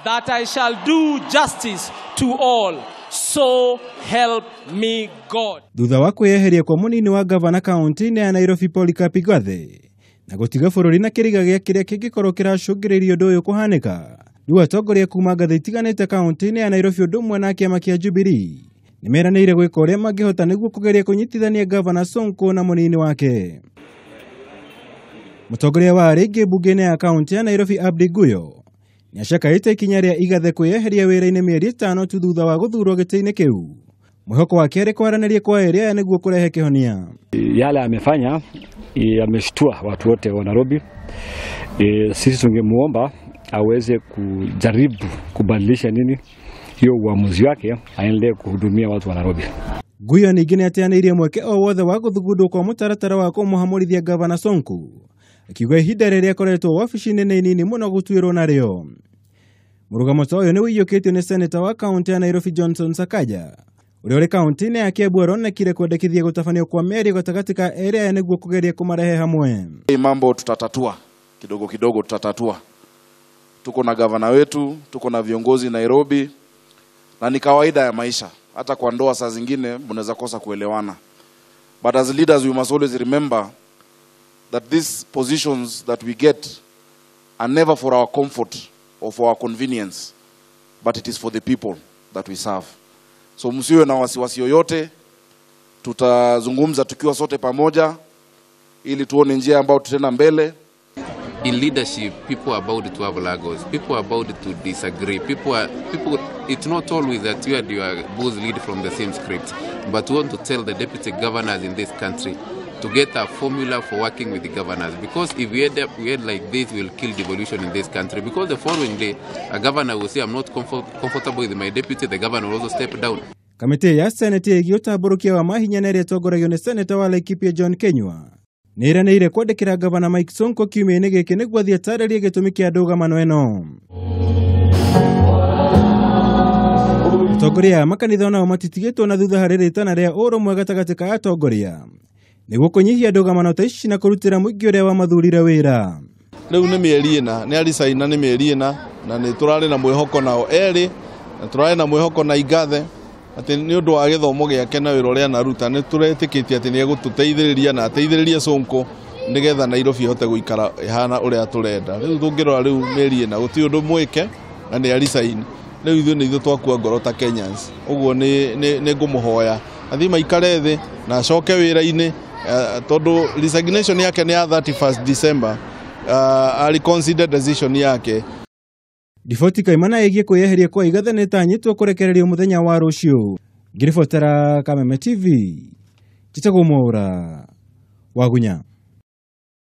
that I shall do justice to all, so help me God. Thutha wa kwiyeheria kwa munini wa ngavana kaunti ya Nairobi Polycarp Igathe na gutiga bururi na kiriga gya kiria kingikorwo kiracungiririo undu uyu kuhanika, riu Atongoria kuma ngathĩ itiganĩte kaunti ya Nairobi undu umwe na kiama kia Jubilee nimeranĩire gwĩka ũrĩa mangĩhota nĩguo kũgeria kunyitithania ngavana Sonko na munini wake. Mutongoria wa rĩngĩ mbunge-ini ya kaunti ya Nairobi Abdi Nguyo niacakaite ikinya rĩa Igathe kwiyeheria wira-ini mĩeri 5 tu thutha wa guthurwo gĩtĩ-inĩ kĩu. Mwĩhoko wake arĩ kwaranĩria kwa aria nĩguo kũrehe kĩhonia. Yale amefanya yameshtua watu wote wa Nairobi. Sisi tungemuomba aweze kujaribu kubadilisha hiyo uamuzi wake, aendelee kuhudumia watu wa Nairobi. Nguyo ningĩ nĩateaniirie mweke o wothe wa guthugundwo kwa mũtaratara wa kũmũhamũrithia ngavana Sonko, akiuga ihinda rĩrĩa akoretwo wabici-inĩ nĩ inini mũno gũtuĩrwo narĩo. Mũrũgamo ta ũyũ nĩ ũiyũkĩtio nĩ seneta wa kaunti ya Nairobi Johnson Sakaja, ũrĩa ũrĩ kaunti-inĩ ya Kiambu aronekire kwendekithia gũtabanio kwa mĩario gatagatĩ ka erĩ nĩguo kũgeria kũmarehe hamwe. Mambo tutatatua kidogo kidogo, tutatatua. Tuko na gavana wetu, tuko na viongozi Nairobi, na ni kawaida ya maisha. Hata kwa ndoa saa zingine mnaweza kosa kuelewana. But as leaders we must always remember that these positions that we get are never for our comfort or for our convenience, but it is for the people that we serve. So msiwe na wasiwasi yoyote, tutazungumza tukiwa sote pamoja ili tuone njia ambayo tutenda mbele. In leadership, people are about to have lagos. People are about to disagree. People. It's not always that you are both lead from the same script, but we want to tell the deputy governors in this country to get a formula for working with the governors. Because if we had like this, we'll kill devolution in this country. Because the following day, a governor will say, "I'm not comfortable with my deputy." The governor will also step down. Kamĩtĩ ya Senate ĩgiĩ ũtambũrũkia wa mahinya na ĩrĩa ĩtongoragio nĩ Seneta wa Laikipia John Kenywa nĩĩranĩire kwandĩkĩra ngavana Mike Sonko kiumia-inĩ gĩkĩ nĩguo athiĩ atarĩrie gĩtũmi kĩa ndũgamano ĩno. Atongoria a makanitha nao matitigĩtwo na thutha harĩ rĩtana rĩa ũrũmwe gatagatĩ ka atongoria nĩguo kũnyihia ndũgamano ta ici na kũrutĩra mũingĩ ũrĩa wamathurire wĩra. Rĩu nĩ mĩeri ĩna, nĩ aricaina nĩ mĩeri ĩna, na nĩ tũrarĩ na mwĩhoko nao erĩ, na tũrarĩ na mwĩhoko na Igathe atĩ nĩ ũndũ wa gĩthomo gĩake na wĩra ũrĩa anaruta nĩ tũretĩkĩtie atĩ nĩ egũtũteithĩrĩria na ateithĩrĩrie Sonko nĩgetha Nairobi ĩhote gũikara ihana ũrĩa tũrenda. Rĩu tũngĩrora rĩu mĩeri ĩna gũtirĩ ũndũ mwĩke na nĩ aricaina. Rĩu ithuĩ nĩ ithuĩ twakua ngoro ta Kenyans. Ũguo nĩ ngũmũhoya athiĩ maikare thĩ na acoke wĩra-inĩ, tondũ resignation yake nĩ ya 31st December. Reconsider decision yake. Riboti kaimana ĩgiĩ kwiyeheria kwa Igathe nĩtanyĩtwo kũrekererio mũthenya wa rũciũ. Ngĩribotera Kameme TV, Njĩtagwo Mwaura wa Gunya.